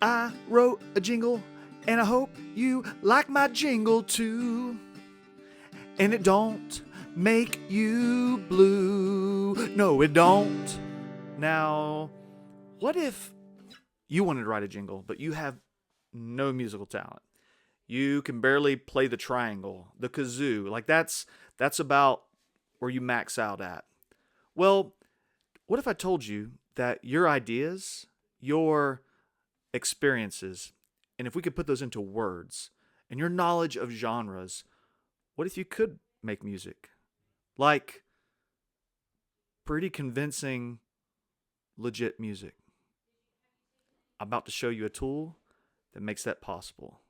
I wrote a jingle, and I hope you like my jingle too. And it don't make you blue. No, it don't. Now, what if you wanted to write a jingle, but you have no musical talent? You can barely play the triangle, the kazoo. Like that's about where you max out at. Well, what if I told you that your ideas, your experiences, and if we could put those into words, and your knowledge of genres, what if you could make music? Like pretty convincing, legit music. I'm about to show you a tool that makes that possible.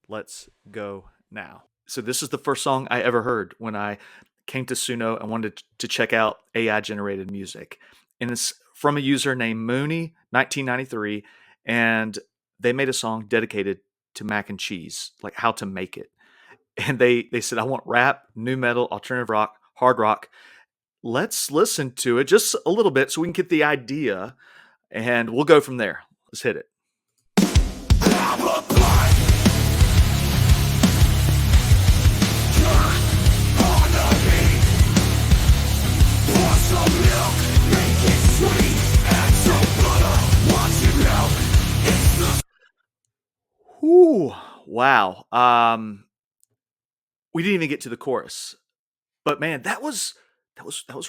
Let's go now. So this is the first song I ever heard when I came to Suno and wanted to check out AI generated music. And it's from a user named Mooney, 1993, and they made a song dedicated to mac and cheese, like how to make it. And they said, I want rap, new metal, alternative rock, hard rock. Let's listen to it just a little bit so we can get the idea, and we'll go from there. Let's hit it. Ooh, wow. We didn't even get to the chorus, but man, that was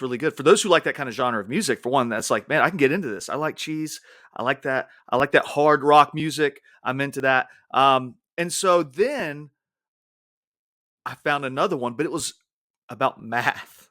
really good. For those who like that kind of genre of music, for one, that's like, man, I can get into this. I like cheese. I like that. I like that hard rock music. I'm into that. And so then I found another one, but it was about math.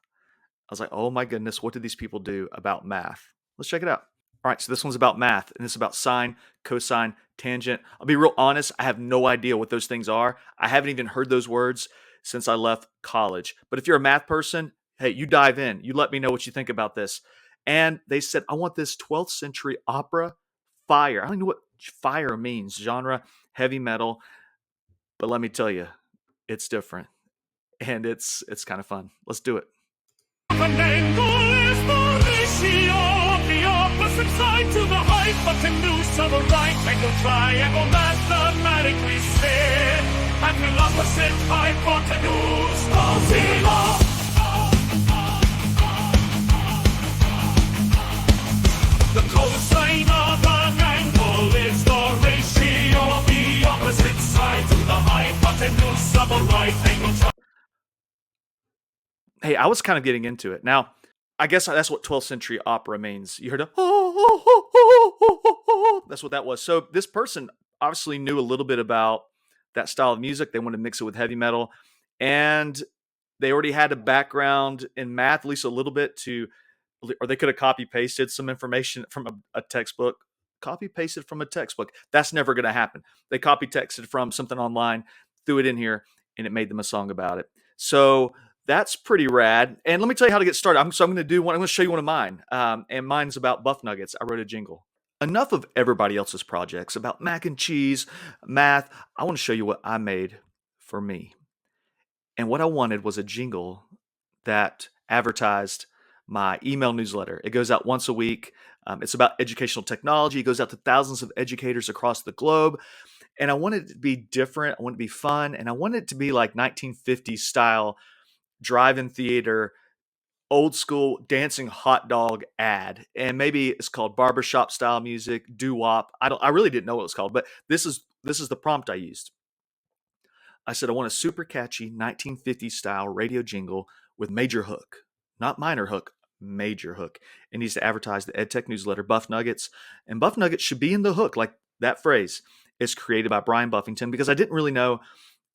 I was like, oh my goodness, what did these people do about math? Let's check it out. All right, so this one's about math, and it's about sine, cosine, tangent. I'll be real honest, I have no idea what those things are. I haven't even heard those words since I left college. But if you're a math person, hey, you dive in. You let me know what you think about this. And they said, I want this 12th century opera fire. I don't know what fire means, genre, heavy metal. But let me tell you, it's different. And it's kind of fun. Let's do it. An angle is the ratio of the opposite side to the hypotenuse of a right angle triangle mathematically said. And the opposite hypotenuse of zero. The cosine of an angle is the ratio of the opposite side to the hypotenuse of a right angle triangle. Hey, I was kind of getting into it. Now, I guess that's what 12th century opera means. You heard a oh, oh, oh, oh, oh, oh. That's what that was. So this person obviously knew a little bit about that style of music. They wanted to mix it with heavy metal. And they already had a background in math, at least a little bit or they could have copy pasted some information from a textbook. Copy pasted from a textbook. That's never going to happen. They copy texted from something online, threw it in here, and it made them a song about it. So that's pretty rad. And let me tell you how to get started. I'm going to show you one of mine. And mine's about Buff Nuggets. I wrote a jingle. Enough of everybody else's projects about mac and cheese, math. I want to show you what I made for me. And what I wanted was a jingle that advertised my email newsletter. It goes out once a week. It's about educational technology. It goes out to thousands of educators across the globe. And I wanted it to be different. I wanted it to be fun. And I wanted it to be like 1950s style drive-in theater, old school dancing hot dog ad. And maybe it's called barbershop style music, doo-wop. I really didn't know what it was called, but this is the prompt I used. I said, I want a super catchy 1950s style radio jingle with major hook, not minor hook, major hook. It needs to advertise the EdTech newsletter, Buff Nuggets. And Buff Nuggets should be in the hook, like that phrase is created by Brian Buffington, because I didn't really know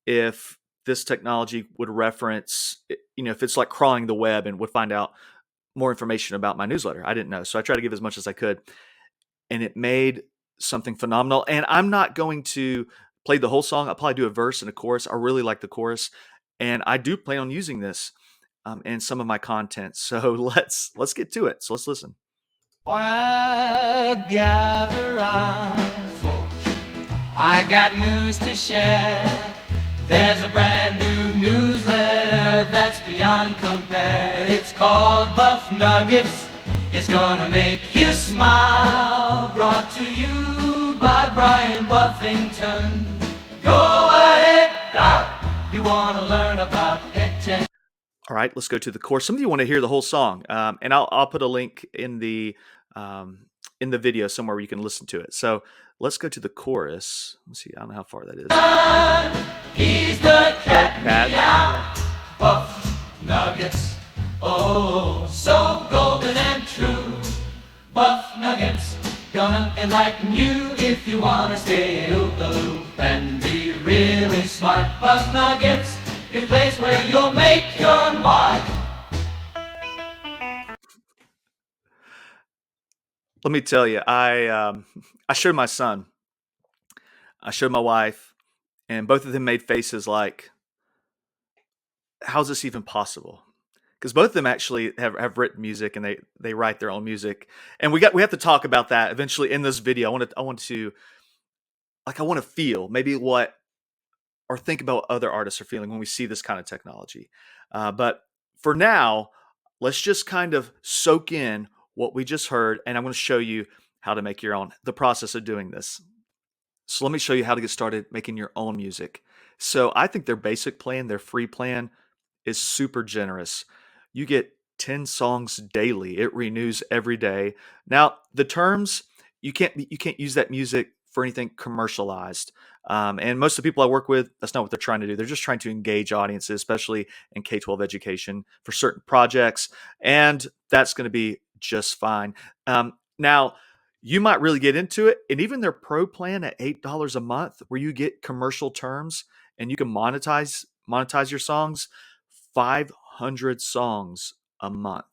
if this technology would reference, if it's like crawling the web and would find out more information about my newsletter. I didn't know. So I tried to give as much as I could. And it made something phenomenal. And I'm not going to play the whole song. I'll probably do a verse and a chorus. I really like the chorus. And I do plan on using this in some of my content. So let's get to it. So let's listen. Well, gather round, folks. I got news to share. There's a brand new newsletter that's beyond compare. It's called Buff Nuggets. It's gonna make you smile. Brought to you by by Brian Buffington. Go ahead, you want to learn about K12. All right, let's go to the chorus. Some of you want to hear the whole song, and I'll put a link in the video somewhere where you can listen to it. So let's go to the chorus. Let's see. I don't know how far that is. He's the cat, Pat. Buff Nuggets, oh, so golden and true. Buff Nuggets, gonna enlighten you if you wanna stay in the loop and be really smart. Buff Nuggets, a place where you'll make your mark. Let me tell you, I showed my son, I showed my wife, and both of them made faces like, "How's this even possible?" Because both of them actually have written music and they write their own music, and we have to talk about that eventually in this video. I want to feel maybe what or think about what other artists are feeling when we see this kind of technology. But for now, let's just kind of soak in what we just heard, and I'm going to show you how to make your own, the process of doing this. So let me show you how to get started making your own music. So I think their basic plan, their free plan, is super generous. You get 10 songs daily. It renews every day. Now, the terms, you can't use that music for anything commercialized. And most of the people I work with, that's not what they're trying to do. They're just trying to engage audiences, especially in K12 education for certain projects. And that's going to be just fine. Now, you might really get into it. And even their pro plan at $8 a month, where you get commercial terms and you can monetize your songs, 500 songs a month.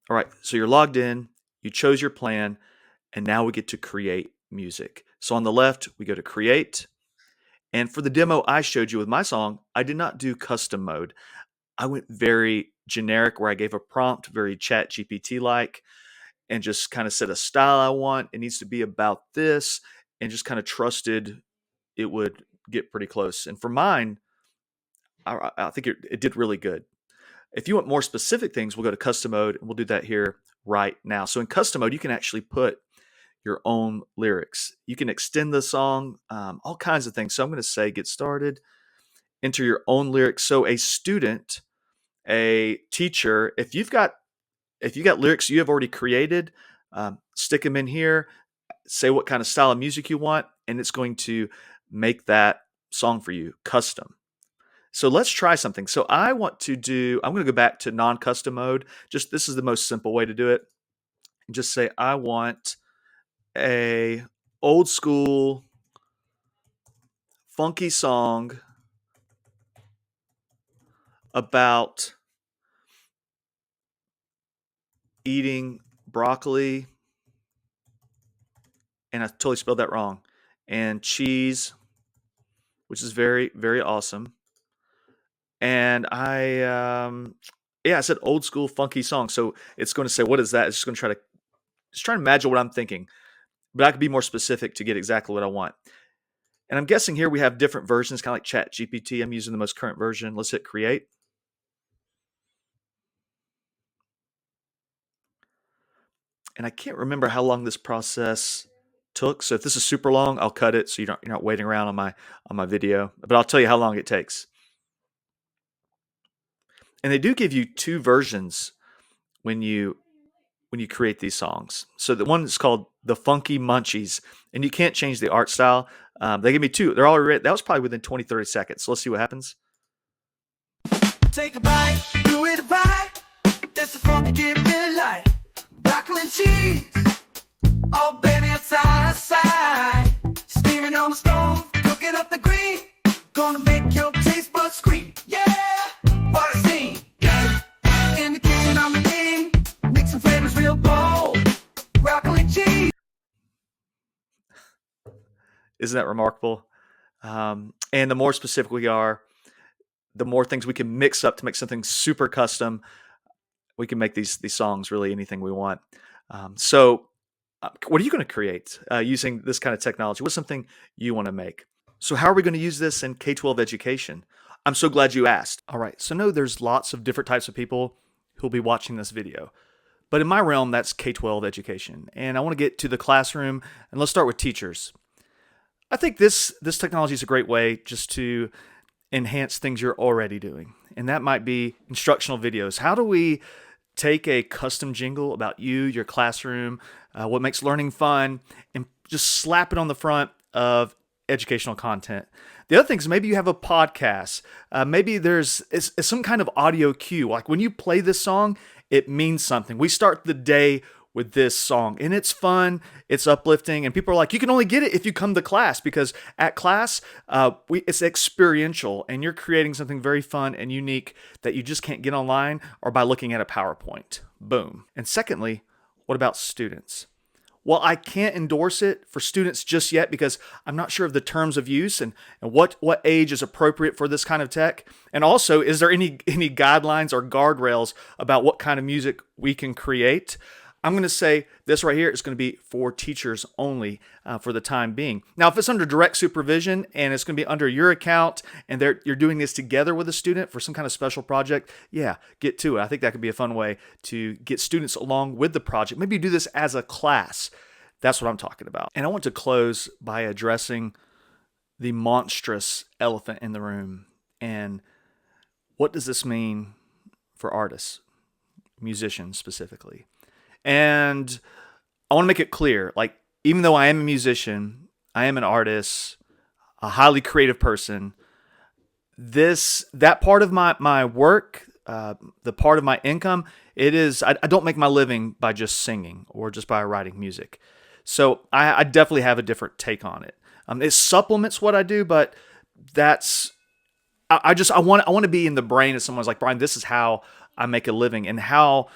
All right, so you're logged in, you chose your plan, and now we get to create music. So on the left, we go to create. And for the demo I showed you with my song, I did not do custom mode. I went very generic, where I gave a prompt, very Chat GPT-like, and just kind of set a style I want. It needs to be about this, and just kind of trusted it would get pretty close. And for mine, I think it did really good. If you want more specific things, we'll go to custom mode, and we'll do that here right now. So in custom mode, you can actually put your own lyrics. You can extend the song, all kinds of things. So I'm going to say get started, enter your own lyrics. So a student, a teacher, if you got lyrics you have already created, stick them in here, say what kind of style of music you want, and it's going to make that song for you custom. So let's try something. So I'm going to go back to non-custom mode. This is the most simple way to do it. Just say, I want a old school funky song about eating broccoli, and I totally spelled that wrong, and cheese, which is very, very awesome. And I said old school funky song. So it's going to say, what is that? It's just going to try to imagine what I'm thinking, but I could be more specific to get exactly what I want. And I'm guessing here we have different versions, kind of like Chat GPT. I'm using the most current version. Let's hit create. And I can't remember how long this process took. So if this is super long, I'll cut it so you're not waiting around on my video. But I'll tell you how long it takes. And they do give you two versions when you create these songs. So the one is called the Funky Munchies, and you can't change the art style. They give me two. They're already written. That was probably within 20, 30 seconds. So let's see what happens. Take a bite, do it a bite. That's the funky get really light. Broccoli and cheese, all baby side to side. Steaming on the stove, cooking up the green. Gonna make your taste buds scream. Yeah, what a scene. In the kitchen on the beam, mixing flavors real bold. Broccoli and cheese. Isn't that remarkable? And the more specific we are, the more things we can mix up to make something super custom. We can make these songs really anything we want. So what are you going to create using this kind of technology? What's something you want to make? So how are we going to use this in K12 education? I'm so glad you asked. All right, so no, there's lots of different types of people who'll be watching this video. But in my realm, that's K12 education. And I want to get to the classroom, and let's start with teachers. I think this technology is a great way just to enhance things you're already doing. And that might be instructional videos. How do we take a custom jingle about you, your classroom, what makes learning fun, and just slap it on the front of educational content? The other thing is maybe you have a podcast. Maybe there's some kind of audio cue. Like when you play this song, it means something. We start the day with this song, and it's fun, it's uplifting, and people are like, you can only get it if you come to class, because at class, it's experiential, and you're creating something very fun and unique that you just can't get online or by looking at a PowerPoint. Boom. And secondly, what about students? Well, I can't endorse it for students just yet because I'm not sure of the terms of use and what age is appropriate for this kind of tech. And also, is there any guidelines or guardrails about what kind of music we can create? I'm going to say this right here is going to be for teachers only for the time being. Now, if it's under direct supervision and it's going to be under your account and you're doing this together with a student for some kind of special project, yeah, get to it. I think that could be a fun way to get students along with the project. Maybe you do this as a class. That's what I'm talking about. And I want to close by addressing the monstrous elephant in the room. And what does this mean for artists, musicians specifically? And I want to make it clear, like, even though I am a musician, I am an artist, a highly creative person, that part of my work, the part of my income, I don't make my living by just singing or just by writing music. So I definitely have a different take on it. It supplements what I do, but I want to be in the brain of someone's like, Brian, this is how I make a living, and how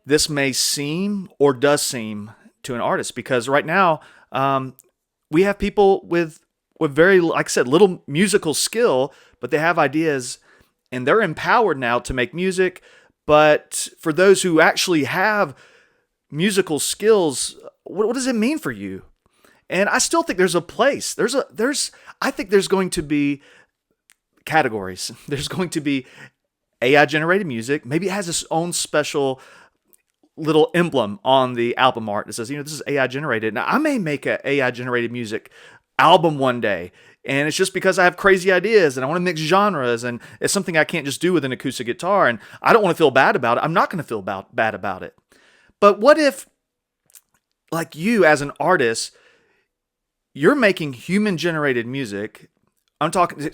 this may seem or does seem to an artist, because right now we have people with very, like I said, little musical skill, but they have ideas and they're empowered now to make music. But for those who actually have musical skills, what does it mean for you? And I still think there's a place. I think there's going to be categories. There's going to be AI generated music. Maybe it has its own special little emblem on the album art that says, this is AI generated. Now, I may make an AI generated music album one day, and it's just because I have crazy ideas and I want to mix genres, and it's something I can't just do with an acoustic guitar, and I don't want to feel bad about it. I'm not going to feel bad about it. But what if, like you as an artist, you're making human generated music? I'm talking,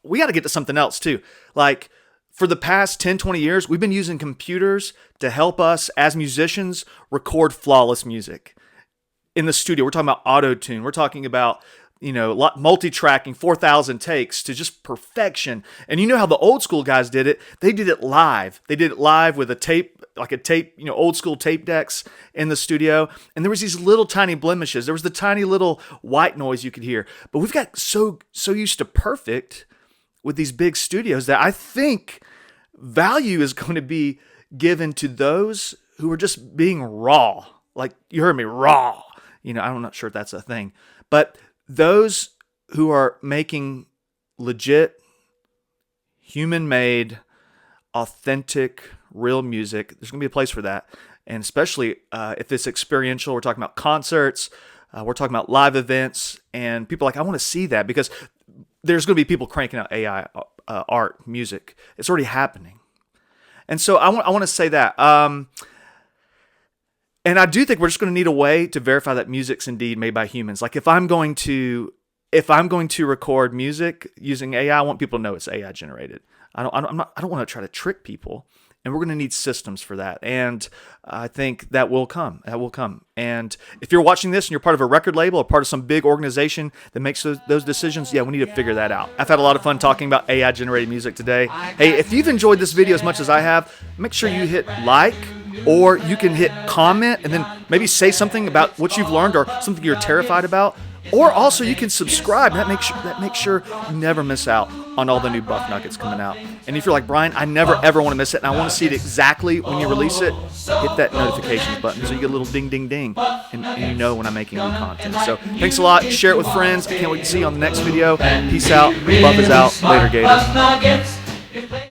we got to get to something else too. Like, for the past 10, 20 years, we've been using computers to help us as musicians record flawless music. In the studio, we're talking about auto-tune. We're talking about, multi-tracking, 4,000 takes to just perfection. And you know how the old school guys did it? They did it live. They did it live with a tape, old school tape decks in the studio. And there was these little tiny blemishes. There was the tiny little white noise you could hear. But we've got so used to perfect with these big studios that I think value is going to be given to those who are just being raw. Like, you heard me, raw. I'm not sure if that's a thing. But those who are making legit, human-made, authentic, real music, there's going to be a place for that. And especially if it's experiential, we're talking about concerts, we're talking about live events, and people are like, I want to see that, because there's going to be people cranking out AI art, music. It's already happening. And so I want to say that. And I do think we're just going to need a way to verify that music's indeed made by humans. Like, if I'm going to record music using AI, I want people to know it's AI generated. I don't want to try to trick people. And we're going to need systems for that. And I think that will come. And if you're watching this and you're part of a record label or part of some big organization that makes those decisions, yeah, we need to figure that out. I've had a lot of fun talking about AI-generated music today. Hey, if you've enjoyed this video as much as I have, make sure you hit like, or you can hit comment and then maybe say something about what you've learned or something you're terrified about. Or also you can subscribe. That makes sure you never miss out on all the new Buff Nuggets coming out. And if you're like, Brian, I never ever want to miss it, and I want to see it exactly when you release it, hit that notifications button so you get a little ding ding ding, and you know when I'm making new content. So thanks a lot. Share it with friends. I can't wait to see you on the next video. Peace out. Buff is out. Later, Gators.